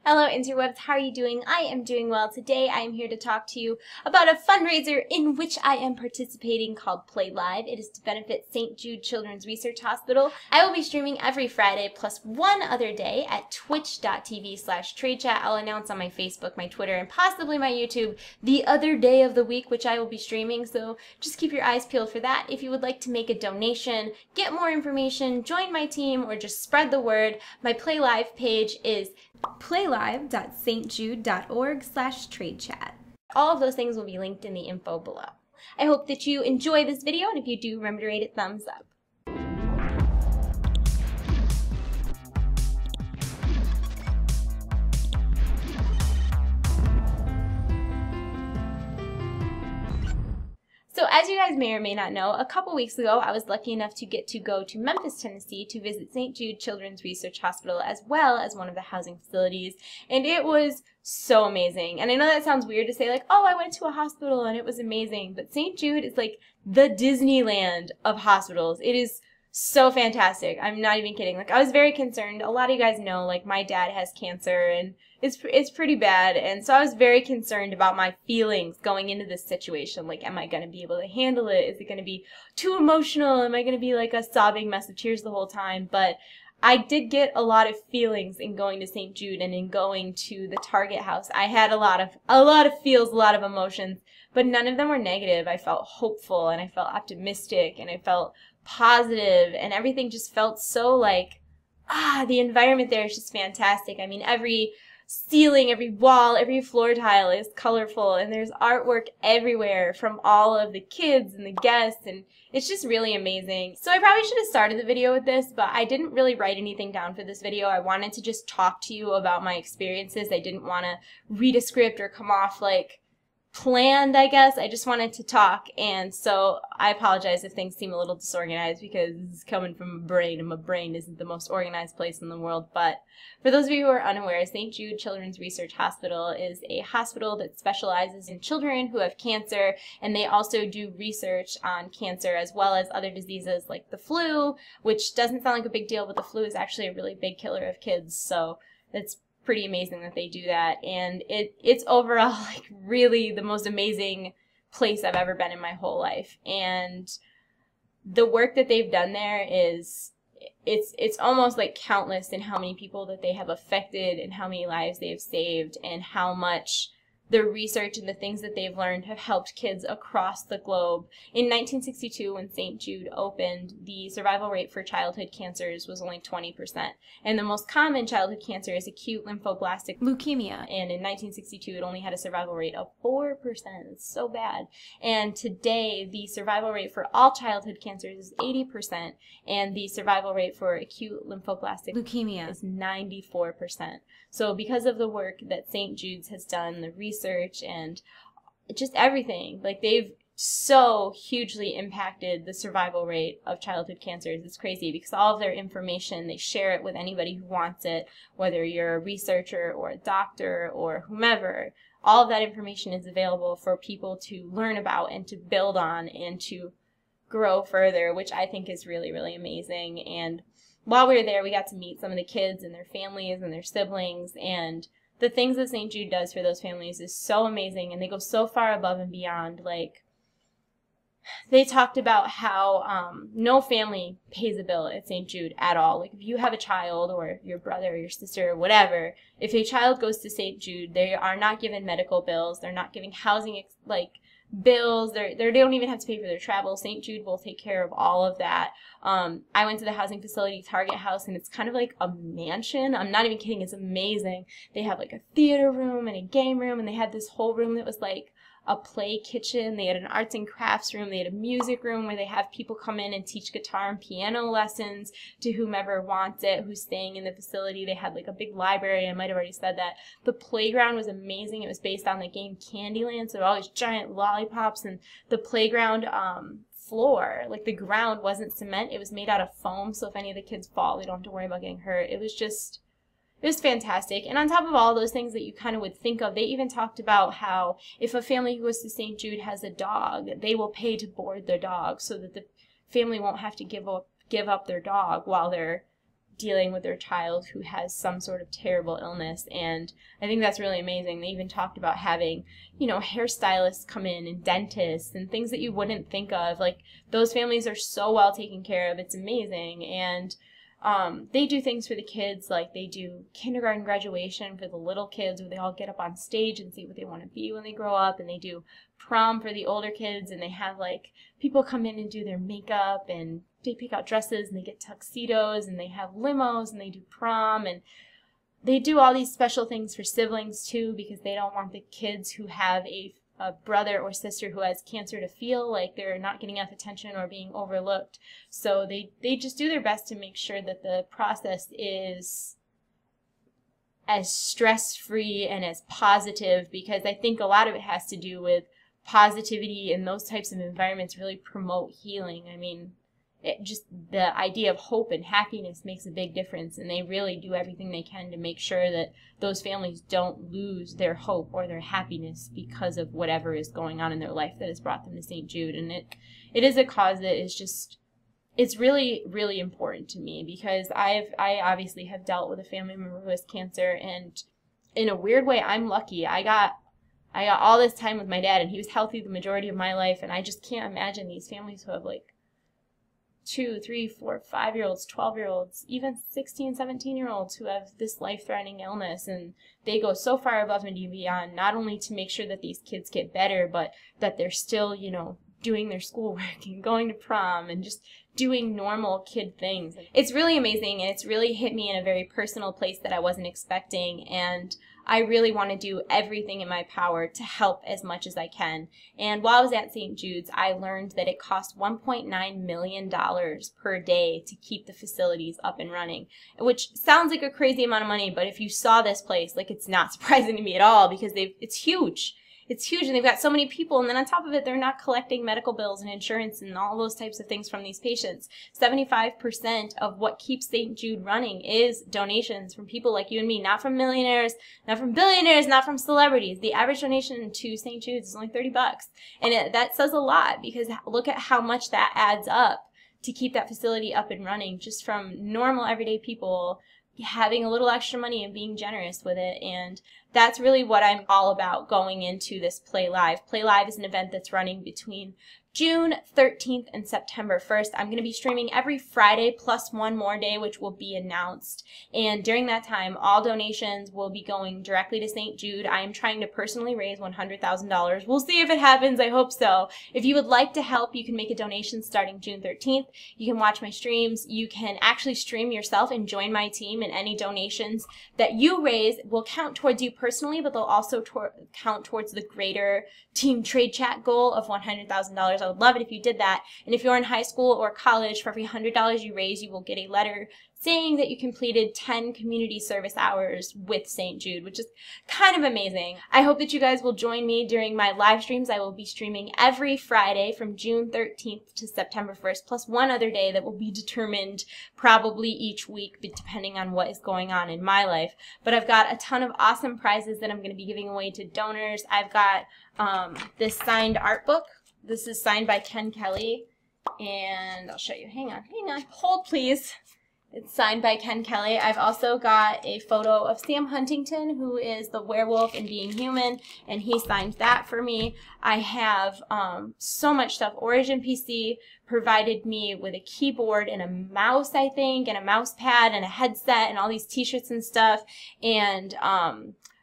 Hello interwebs, how are you doing? I am doing well. Today I am here to talk to you about a fundraiser in which I am participating called PLAYLIVE. It is to benefit St. Jude Children's Research Hospital. I will be streaming every Friday plus one other day at twitch.tv/TradeChat. I'll announce on my Facebook, my Twitter, and possibly my YouTube the other day of the week which I will be streaming, so just keep your eyes peeled for that. If you would like to make a donation, get more information, join my team, or just spread the word, my PLAYLIVE page is playlive.stjude.org/tradechat. All of those things will be linked in the info below. I hope that you enjoy this video, and if you do, remember to rate it thumbs up. So as you guys may or may not know, a couple weeks ago I was lucky enough to get to go to Memphis, Tennessee to visit St. Jude Children's Research Hospital as well as one of the housing facilities, and it was so amazing. And I know that sounds weird to say like, oh, I went to a hospital and it was amazing, but St. Jude is like the Disneyland of hospitals. It is so fantastic. I'm not even kidding. Like, I was very concerned. A lot of you guys know, like, my dad has cancer and it's pretty bad, and so I was very concerned about my feelings going into this situation. Like, am I going to be able to handle it? Is it going to be too emotional? Am I going to be like a sobbing mess of tears the whole time? But I did get a lot of feelings in going to St. Jude and in going to the Target house. I had a lot of feels, a lot of emotions, but none of them were negative. I felt hopeful and I felt optimistic and I felt positive, and everything just felt so like, the environment there is just fantastic. I mean, every ceiling, every wall, every floor tile is colorful, and there's artwork everywhere from all of the kids and the guests, and it's just really amazing. So I probably should have started the video with this, but I didn't really write anything down for this video. I wanted to just talk to you about my experiences. I didn't want to read a script or come off like planned, I guess. I just wanted to talk, and so I apologize if things seem a little disorganized because this is coming from my brain, and my brain isn't the most organized place in the world. But for those of you who are unaware, St. Jude Children's Research Hospital is a hospital that specializes in children who have cancer, and they also do research on cancer as well as other diseases like the flu, which doesn't sound like a big deal, but the flu is actually a really big killer of kids, so it's pretty amazing that they do that. And it's overall like really the most amazing place I've ever been in my whole life. And the work that they've done there is it's almost like countless in how many people that they have affected and how many lives they have saved, and how much the research and the things that they've learned have helped kids across the globe. In 1962, when St. Jude opened, the survival rate for childhood cancers was only 20%. And the most common childhood cancer is acute lymphoblastic leukemia. And in 1962, it only had a survival rate of 4%. It's so bad. And today, the survival rate for all childhood cancers is 80%. And the survival rate for acute lymphoblastic leukemia is 94%. So because of the work that St. Jude's has done, the research and just everything, like they've so hugely impacted the survival rate of childhood cancers. It's crazy because all of their information, they share it with anybody who wants it, whether you're a researcher or a doctor or whomever. All of that information is available for people to learn about and to build on and to grow further, which I think is really, really amazing. And while we were there, we got to meet some of the kids and their families and their siblings, and the things that St. Jude does for those families is so amazing, and they go so far above and beyond. Like, they talked about how no family pays a bill at St. Jude at all. Like, if you have a child or your brother or your sister or whatever, if a child goes to St. Jude, they are not given medical bills. They're not given housing bills. They don't even have to pay for their travel. St. Jude will take care of all of that. I went to the housing facility, Target house, and it's kind of like a mansion. I'm not even kidding. It's amazing. They have like a theater room and a game room, and they had this whole room that was like a play kitchen. They had an arts and crafts room. They had a music room where they have people come in and teach guitar and piano lessons to whomever wants it, who's staying in the facility. They had like a big library. I might have already said that. The playground was amazing. It was based on the game Candyland, so all these giant lollipops, and the playground floor, like the ground wasn't cement. It was made out of foam, so if any of the kids fall, they don't have to worry about getting hurt. It was fantastic. And on top of all those things that you kind of would think of, they even talked about how if a family who goes to St. Jude has a dog, they will pay to board their dog so that the family won't have to give up their dog while they're dealing with their child who has some sort of terrible illness. And I think that's really amazing. They even talked about having, you know, hairstylists come in and dentists and things that you wouldn't think of. Like, those families are so well taken care of. It's amazing. And they do things for the kids, like they do kindergarten graduation for the little kids where they all get up on stage and say what they want to be when they grow up, and they do prom for the older kids, and they have like people come in and do their makeup, and they pick out dresses, and they get tuxedos, and they have limos, and they do prom, and they do all these special things for siblings too, because they don't want the kids who have a brother or sister who has cancer to feel like they're not getting enough attention or being overlooked. So they just do their best to make sure that the process is as stress-free and as positive, because I think a lot of it has to do with positivity, and those types of environments really promote healing. I mean, just the idea of hope and happiness makes a big difference, and they really do everything they can to make sure that those families don't lose their hope or their happiness because of whatever is going on in their life that has brought them to St. Jude. And it is a cause that is just, it's really, really important to me, because I obviously have dealt with a family member who has cancer, and in a weird way, I'm lucky. I got all this time with my dad, and he was healthy the majority of my life, and I just can't imagine these families who have like 2, 3, 4, 5-year-olds, 12-year-olds, even 16, 17-year-olds who have this life-threatening illness, and they go so far above and beyond, not only to make sure that these kids get better, but that they're still, you know, doing their schoolwork and going to prom and just doing normal kid things. It's really amazing, and it's really hit me in a very personal place that I wasn't expecting, and I really want to do everything in my power to help as much as I can. And while I was at St. Jude's, I learned that it costs $1.9 million per day to keep the facilities up and running, which sounds like a crazy amount of money, but if you saw this place, like, it's not surprising to me at all, because it's huge. It's huge, and they've got so many people, and then on top of it, they're not collecting medical bills and insurance and all those types of things from these patients. 75% of what keeps St. Jude running is donations from people like you and me, not from millionaires, not from billionaires, not from celebrities. The average donation to St. Jude's is only $30, and that says a lot, because look at how much that adds up to keep that facility up and running, just from normal everyday people having a little extra money and being generous with it. And that's really what I'm all about going into this Play Live. Play Live is an event that's running between June 13th and September 1st. I'm going to be streaming every Friday plus one more day, which will be announced. And during that time, all donations will be going directly to St. Jude. I am trying to personally raise $100,000. We'll see if it happens. I hope so. If you would like to help, you can make a donation starting June 13th. You can watch my streams. You can actually stream yourself and join my team, and any donations that you raise will count towards you personally, but they'll also count towards the greater Team TradeChat goal of $100,000. I would love it if you did that. And if you're in high school or college, for every $100 you raise, you will get a letter saying that you completed 10 community service hours with St. Jude, which is kind of amazing. I hope that you guys will join me during my live streams. I will be streaming every Friday from June 13th to September 1st, plus one other day that will be determined probably each week, depending on what is going on in my life. But I've got a ton of awesome prizes that I'm going to be giving away to donors. I've got this signed art book. This is signed by Ken Kelly, and I'll show you. Hang on. Hold, please. It's signed by Ken Kelly. I've also got a photo of Sam Huntington, who is the werewolf in Being Human, and he signed that for me. I have so much stuff. Origin PC provided me with a keyboard and a mouse, I think, and a mouse pad and a headset and all these t-shirts and stuff. And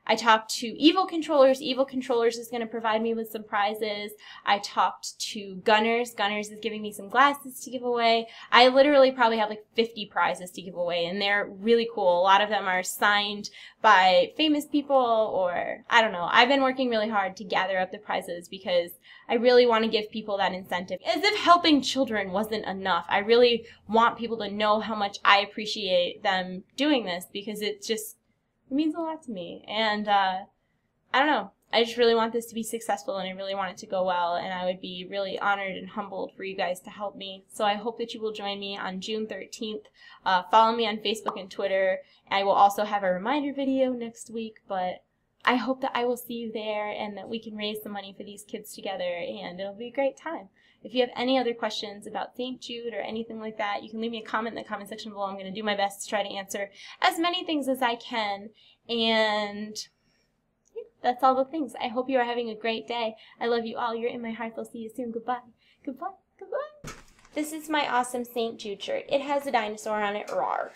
I talked to Evil Controllers. Evil Controllers is going to provide me with some prizes. I talked to Gunners. Gunners is giving me some glasses to give away. I literally probably have like 50 prizes to give away, and they're really cool. A lot of them are signed by famous people, or I don't know. I've been working really hard to gather up the prizes because I really want to give people that incentive. As if helping children wasn't enough. I really want people to know how much I appreciate them doing this, because it means a lot to me. And I don't know. I just really want this to be successful, and I really want it to go well, and I would be really honored and humbled for you guys to help me. So I hope that you will join me on June 13th. Follow me on Facebook and Twitter. I will also have a reminder video next week, but I hope that I will see you there and that we can raise some money for these kids together, and it'll be a great time. If you have any other questions about St. Jude or anything like that, you can leave me a comment in the comment section below. I'm going to do my best to try to answer as many things as I can. And that's all the things. I hope you are having a great day. I love you all. You're in my heart. I'll see you soon. Goodbye. Goodbye. Goodbye. This is my awesome St. Jude shirt. It has a dinosaur on it. Rawr.